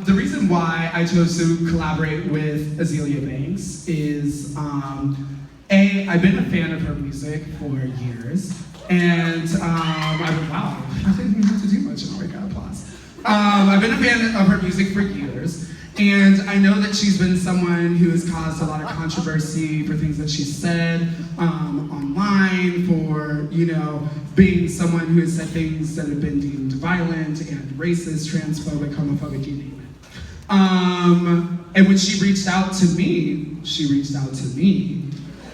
The reason why I chose to collaborate with Azalea Banks is, I've been a fan of her music for years, and wow, I didn't even have to do much, and I got applause. I've been a fan of her music for years, and I know that she's been someone who has caused a lot of controversy for things that she's said online, for, being someone who has said things that have been deemed violent and racist, transphobic, homophobic, you name it. And when she reached out to me,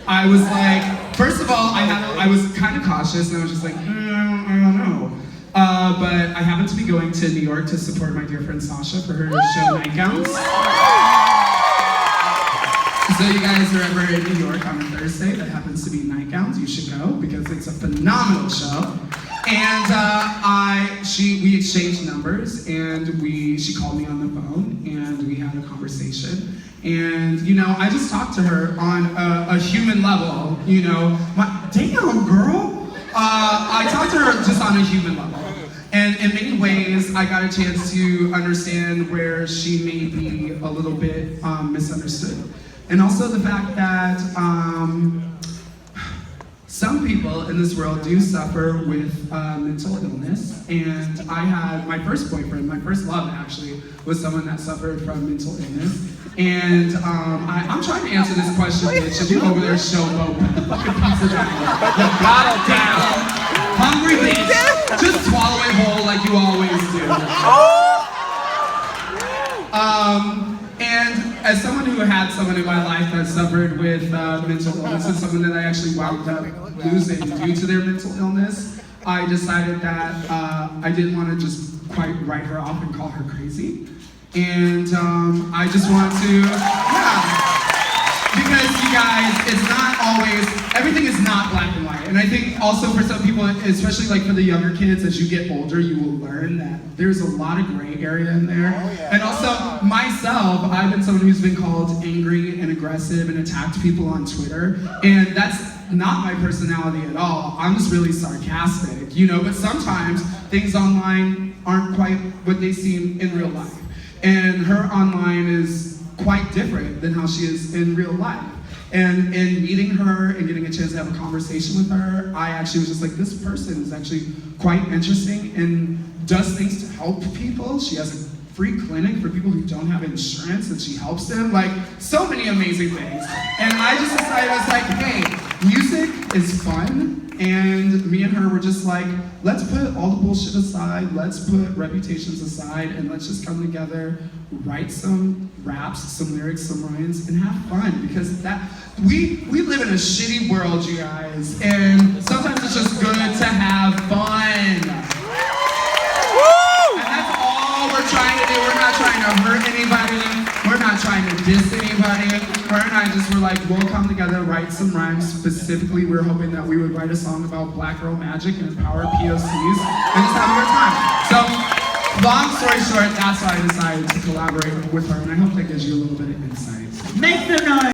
I was like, first of all, I was kind of cautious, and I was just like, I don't know. But I happened to be going to New York to support my dear friend Sasha for her show Nightgowns. So you guys are ever in New York on a Thursday that happens to be Nightgowns, you should go, because it's a phenomenal show. And we exchanged numbers, and she called me on the phone, and we had a conversation. And, I just talked to her on a human level, damn, girl. I talked to her just on a human level. And in many ways, I got a chance to understand where she may be a little bit misunderstood. And also the fact that some people in this world do suffer with mental illness. And I had my first boyfriend, my first love actually, was someone that suffered from mental illness. And I'm trying to answer this question, bitch, and you over there showboat with the fucking pizza down. Bottle down. Hungry bitch. Just swallow it whole like you always do. And as someone who had someone in my life that suffered with mental illness, and someone that I actually wound up losing due to their mental illness, I decided that I didn't want to just quite write her off and call her crazy. And I just want to, because you guys, it's not always, everything is not black and white. And I think also for some people, especially like for the younger kids, as you get older, you will learn that there's a lot of gray area in there. Oh, yeah. And also, myself, I've been someone who's been called angry and aggressive and attacked people on Twitter. And that's not my personality at all. I'm just really sarcastic, but sometimes things online aren't quite what they seem in real life. And her online is quite different than how she is in real life. And in meeting her and getting a chance to have a conversation with her, I actually was just like, this person is actually quite interesting and does things to help people. She has a free clinic for people who don't have insurance, and she helps them. Like, so many amazing things. And I just decided, I was like, hey, music is fun. And me and her were just like, let's put all the bullshit aside, let's put reputations aside, and let's just come together, write some raps, some lyrics, some rhymes, and have fun. Because we live in a shitty world, you guys, and sometimes it's just good to have fun. And that's all we're trying to do. We're not trying to hurt anybody. We're not trying to diss anybody. Her and I we're like, we'll come together, write some rhymes. Specifically, we were hoping that we would write a song about black girl magic and empower POCs and just have a good time. So, long story short, that's why I decided to collaborate with her, and I hope that gives you a little bit of insight. Make the noise!